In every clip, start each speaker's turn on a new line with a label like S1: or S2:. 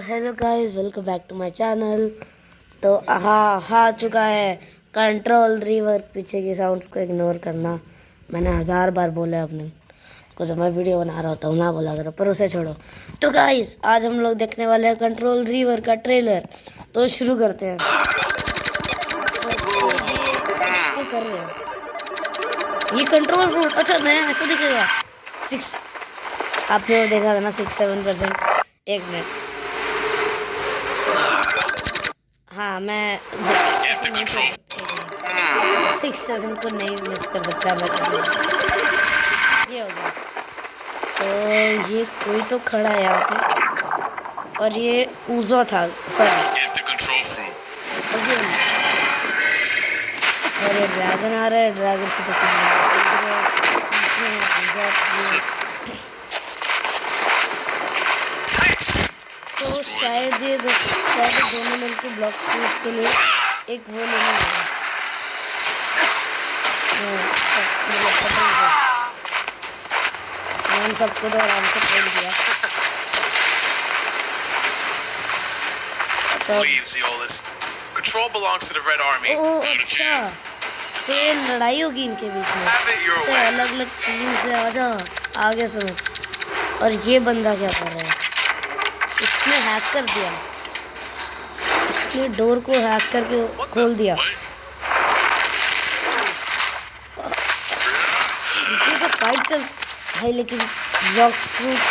S1: Hello guys, welcome back to my channel. तो आ चुका है कंट्रोल रीवर्क। पीछे की साउंड्स को इग्नोर करना, मैंने 1000 बार बोला अपने को जब मैं वीडियो बना रहा होता हूँ, ना बोला करो, पर उसे छोड़ो। तो गाइस, आज हम लोग देखने वाले हैं कंट्रोल रीवर्क का ट्रेलर। तो शुरू करते हैं। तो कर रहे हैं ये कंट्रोल फ्रूट। अच्छा, नया ऐसा दिखेगा। 6 आपने वो देखा था ना, 6-7%। एक मिनट। हाँ, मैं 6-7 को नहीं मिस कर सकता मैं कभी। ये हो गया। तो ये कोई तो खड़ा है यहाँ पे, और ये ऊज़ो था, सॉरी। और ये ड्रैगन आ रहा है, ड्रैगन से तो शायद दोनों मिलकर ब्लॉक शूट्स के लिए एक वो लेने लगा। हम सबको तो आराम से छोड़ दिया।
S2: Control belongs to the Red Army.
S1: अच्छा, तो ये लड़ाई होगी इनके बीच में। अच्छा, अलग अलग टीम से आजा, आगे समझ। और ये बंदा क्या कर रहा है? इसने हैक कर दिया, इसने डोर को हैक करके खोल दिया। ये तो फाइट चल भाई, लेकिन ब्लॉक शूट्स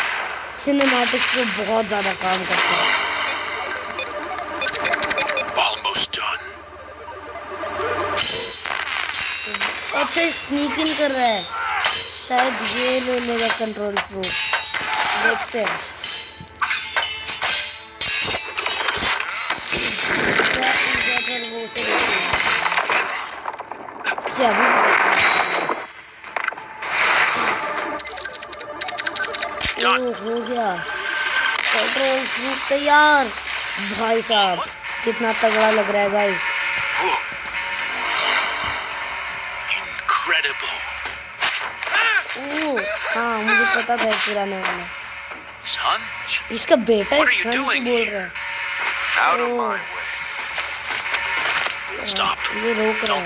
S1: सिनेमैटिक्स में बहुत ज़्यादा काम करते हैं। अच्छा, स्नीक इन कर रहा है, शायद ये ले लेगा कंट्रोल फ्रूट। देखते हैं क्या हो गया। कंट्रोल फ्रूट तैयार। भाई साहब, कितना तगड़ा लग रहा है गाइस। हाँ, मुझे पता था पुराने वाला। इसका बेटा है, सन बोल रहा है। ये रोक रहा है।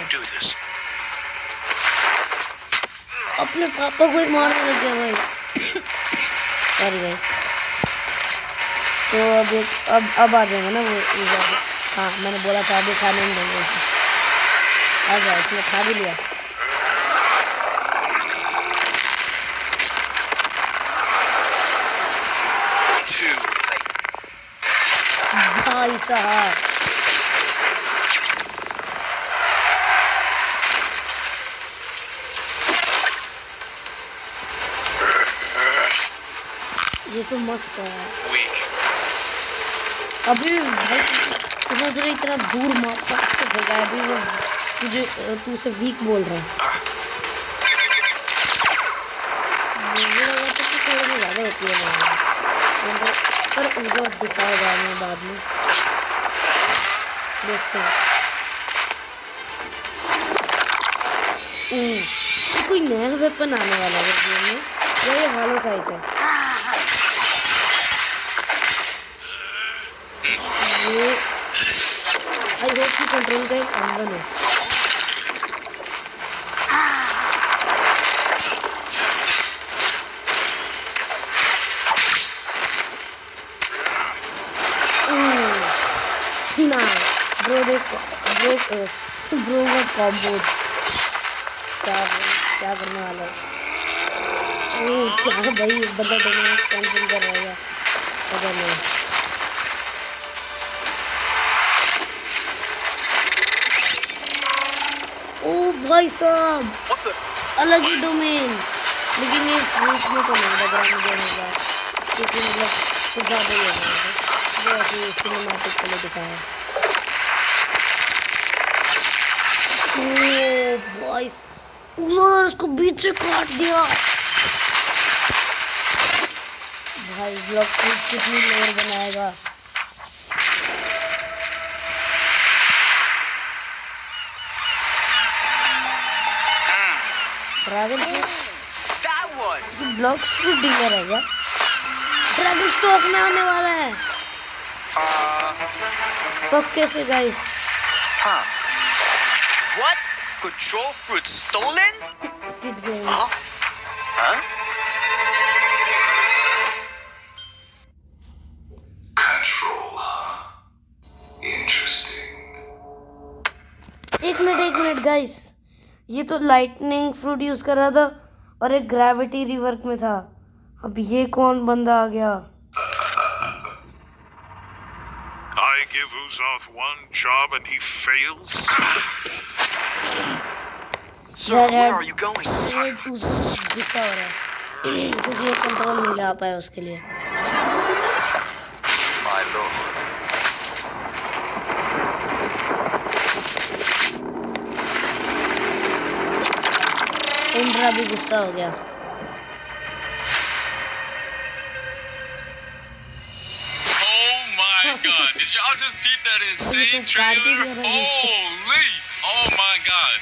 S1: अपने पापा को ही मारने लग गया भाई। सॉरी भाई। तो अब आ जाएंगे ना वो। हाँ, मैंने बोला था अभी खाने नहीं देंगे उसे। आ जाए, इसने खा भी लिया। भाई साहब, ये तो मस्त है। अभी भाई तुझे इतना दूर मारता है, अभी वो तू उसे वीक बोल रहा है। मुझे लगा था कि थोड़ी ज़्यादा होती है, पर उनको दिखाएगा हमें बाद में, देखते हैं। कोई नया वेपन आने वाला है गेम में, या ये हालो साइज है? ये आई होप की कंट्रोल का एक अंगन है। ना ब्रो का कॉम्बो क्या करने वाला है? क्या भाई, बंदा कैंसिल कर रहा है पता नहीं। ओ भाई साहब, अलग ही डोमेन। लेकिन ये फ्रूट में तो नहीं लग रहा मुझे होगा, क्योंकि मतलब कुछ ज़्यादा ही होगा जो ऐसे सिनेमैटिक के लिए दिखाया है। भाई उसको बीच से काट दिया। भाई ब्लॉक फ्रूट कितनी लेयर बनाएगा। ड्रैगन ब्लॉक फ्रूट डीलर है क्या? ड्रैगन स्टॉक में आने वाला है। पक्के से guys.
S3: Huh. What? Control fruit stolen? Huh? Huh?
S2: Control, huh? Interesting.
S1: एक मिनट गाइस, ये तो लाइटनिंग फ्रूट यूज कर रहा था और एक ग्रेविटी रिवर्क में था। अब ये कौन बंदा आ गया?
S4: I give Uzoth one job and he fails?
S3: Sir, where are you going?
S1: गुस्सा हो रहा है क्योंकि ये कंट्रोल नहीं ला पाया उसके लिए।
S3: My lord.
S1: इंद्रा भी गुस्सा हो गया।
S2: Oh my god, did y'all just beat that insane trailer? Holy! Oh my god.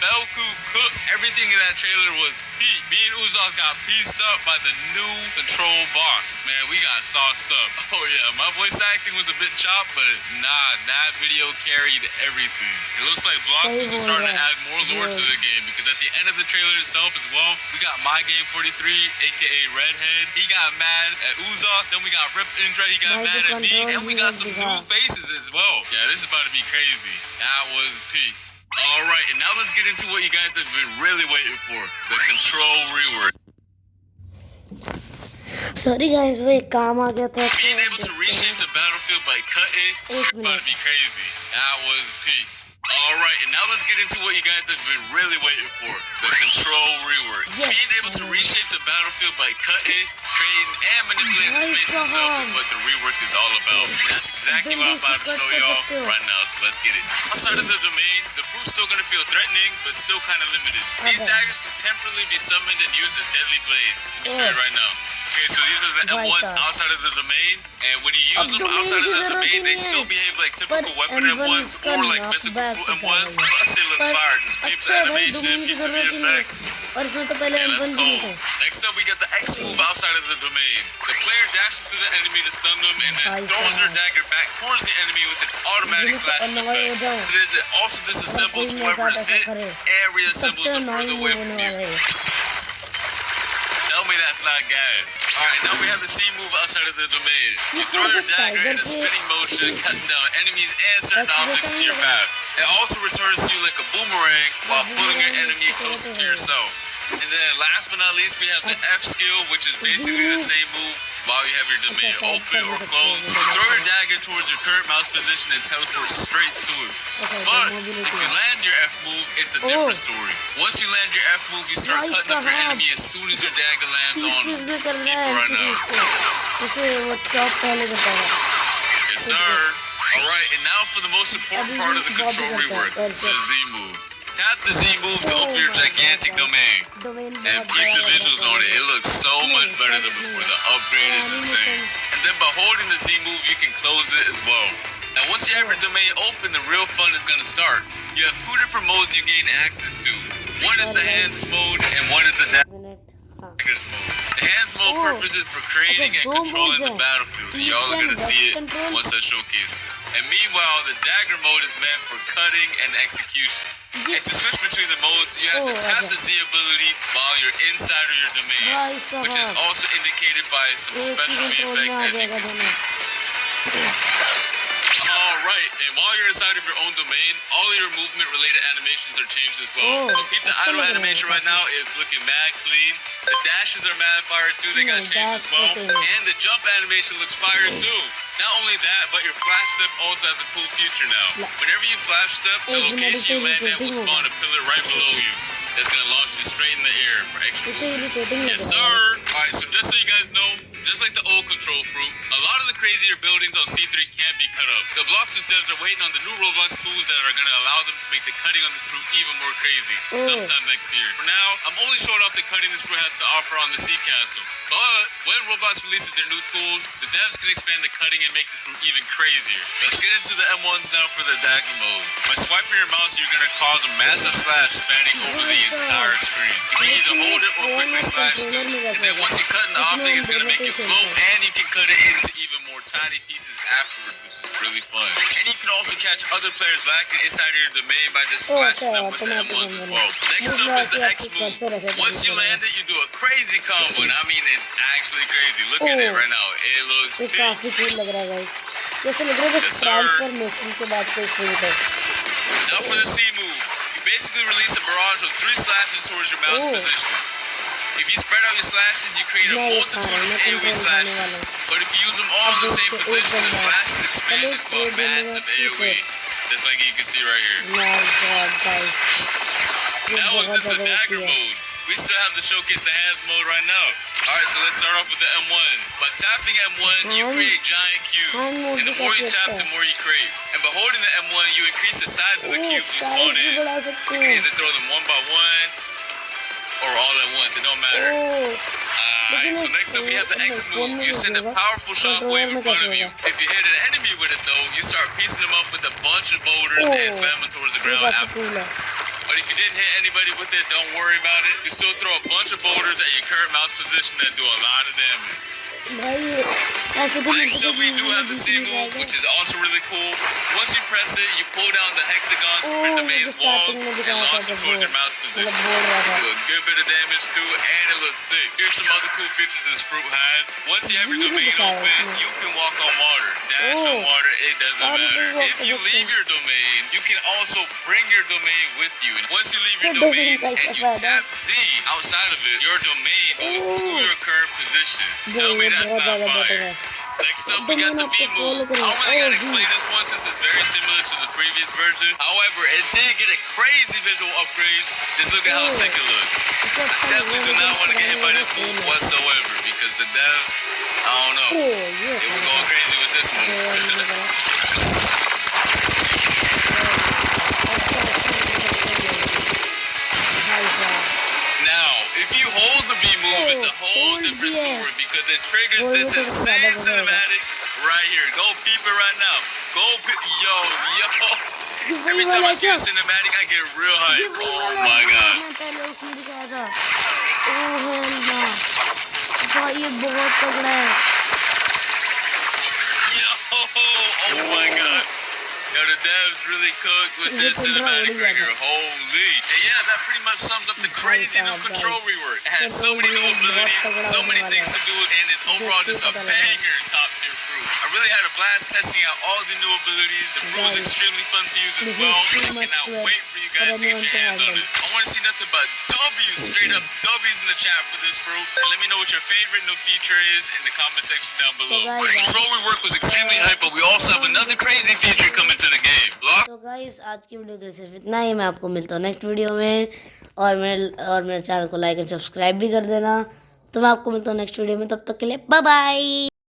S2: Belku cooked. Everything in that trailer was peak. Me and Uzoth got pieced up by the new control boss. Man, we got sauced up. Oh yeah, my voice acting was a bit chopped, but nah, that video carried everything. It looks like Blocks is starting to add more lore to the game because at the end of the trailer itself as well, we got My Game 43, aka Redhead. He got mad at Uzoth. Then we got Rip Indra. He got mad at me, and we got some new faces as well. Yeah, this is about to be crazy. That was peak. All right, and now let's get into what you guys have been really waiting for, the control rework.
S1: Sorry guys, वो एक काम आ गया था।
S2: Being able to reshape the battlefield by cutting is about to be crazy. That was peak. All right, and now let's get into what you guys have been really waiting for, the control rework. Being able to reshape the battlefield by cutting, creating, and manipulating the space itself is what the rework is all about. That's exactly what I'm about to show y'all right now, so let's get it. Outside of the domain, the fruit's still gonna feel threatening, but still kind of limited. These daggers can temporarily be summoned and used as deadly blades. Let me show you right now. Okay, so these are the M1s outside of the domain, and when you use them outside of the domain, they still behave like typical weapon M1s or like mythical fruit M1s. Plus they look fire, just peep the animation, peep the VFX. Okay, let's go. Next up, we got the X move outside of the domain. The player dashes to the enemy to stun them and then throws their dagger back towards the enemy with an automatic slashing effect. It also disassembles whoever is hit and reassembles them further away from you. Tell me that's not gas. Alright, now we have the C move outside of the domain. You throw your dagger in a spinning motion, cutting down enemies and certain objects in your path. It also returns to you like a boomerang while pulling your enemy closer to yourself. And then last but not least, we have the F skill, which is basically the same move while you have your domain open or closed. You throw your dagger towards your current mouse position and teleport straight to it. But if you land your F move, it's a different story. Once you land your F move, you start cutting up your enemy as soon as your dagger lands on them. People right now. Yes, sir. Alright, and now for the most important part of the control rework, the Z move. Tap the Z move to open your gigantic domain. And peep the visuals on it. It looks so much better than before. The upgrade is insane. And then by holding the Z move, you can close it as well. Now once you have your domain open, the real fun is going to start. You have two different modes you gain access to. One is the hands mode and one is the daggers mode. The hands mode purpose is for creating and controlling the battlefield. And y'all are going to see it once I showcase it. And meanwhile, the dagger mode is meant for cutting and execution. And to switch between the modes, you have to tap the Z ability while you're inside of your domain, which is also indicated by some special effects as you can see. Alright, and while you're inside of your own domain, all of your movement related animations are changed as well. So keep the idle animation right now, it's looking mad clean. The dashes are mad fire too, they got changed as well. And the jump animation looks fire too. Not only that, but your flash step also has a cool feature now. Whenever you flash step, the location you land at will spawn a pillar right below you. That's gonna launch you straight in the air for extra movement. Yes, sir. Alright, so just so you guys know, just like the old control fruit, a lot of the crazier buildings on C3 can't be cut up. The Blox's devs are waiting on the new Roblox tools that are gonna allow them to make the cutting on the fruit even more crazy sometime next year. For now, I'm only showing off the cutting this fruit has to offer on the Sea Castle. But when Roblox releases their new tools, the devs can expand the cutting and make this fruit even crazier. Let's get into the M1s now for the dagger mode. By swiping your mouse, you're gonna cause a massive slash spanning over the entire screen. You can either hold it or quickly slash too. And then once you cut an object, it's gonna make it float and you can cut it into even more more tiny pieces afterwards, which is really fun. And you can also catch other players lacking inside of your domain by just slashing them with the M1s as well. Next up is the X move. Once you land it, you do a crazy combo, and I mean it's actually crazy. Look at it right now. It looks
S1: ये
S2: big.
S1: काफी cool लग रहा है guys जैसे लग रहा है
S2: Yes, sir.
S1: Transformation के बाद कोई शुरू कर
S2: Now for the C move. You basically release a barrage of 3 slashes towards your mouse position. If you spread out your slashes, you create a multitude of AoE slashes. But if you use them all in the same position, the slashes expand into a massive AoE. Just like you can see right here.
S1: My God guys
S2: Now it's into dagger mode. We still have to showcase the hands mode right now. Alright, so let's start off with the M1s. By tapping M1, you create giant cubes. And the more you tap, the more you create. And by holding the M1, you increase the size of the cube you spawn in. You can either throw them one by one or all at once. It don't matter. Alright, so next up we have the X move. You send a powerful shockwave in front of you. If you hit an enemy with it though, you start piecing them up with a bunch of boulders and slam them towards the ground after. But if you didn't hit anybody with it, don't worry about it. You still throw a bunch of boulders at your current mouse position that do a lot of damage. Next up, we do have the C move, which is also really cool. Once you press it, you pull down the hexagons from your domain's wall and launch them towards your mouse position. Do a good bit of damage too, and it looks sick. Here's some other cool features this fruit has. Once you have your domain open, you can walk on water, dash on water, it doesn't matter. If you leave your domain, you can also bring your domain with you. And once you leave your domain and you tap Z outside of it, your domain goes to your current position. Tell me that's not fire. Next up, we got the B move. I don't really gotta explain this one since it's very similar to the previous version. However, it did get a crazy visual upgrade. Just look at how sick it looks. I definitely do not want to get hit by this move whatsoever because the devs, I don't know, they were going crazy with this move. Now, if you hold the B move, it's a whole different story because it triggers this insane cinematic right here. Go peep it right now. Go peep. Yo. Every time I see a cinematic, I get real hype. Oh my god.
S1: ये बहुत तगड़ा है
S2: Yo. Oh my god. Yo, the devs really cooked with this cinematic right here. Holy. And yeah, that pretty much sums up the crazy new control rework. It has so many new abilities, so many things to do, and it's overall just a banger top tier fruit. I really had a blast testing out all the new abilities. The fruit was extremely fun to use as well. I cannot wait for you guys to get your hands on it. I want to see nothing but W's, straight up W's in the chat for this fruit. And let me know what your favorite new feature is in the comment section down below. Control rework was extremely hype, but we also have another crazy feature coming to the game.
S1: तो guys आज की video के लिए सिर्फ इतना ही मैं आपको मिलता हूँ नेक्स्ट वीडियो में और मेरे चैनल को लाइक एंड सब्सक्राइब भी कर देना तो मैं आपको मिलता हूँ नेक्स्ट वीडियो में तब तक के लिए बाय बाय।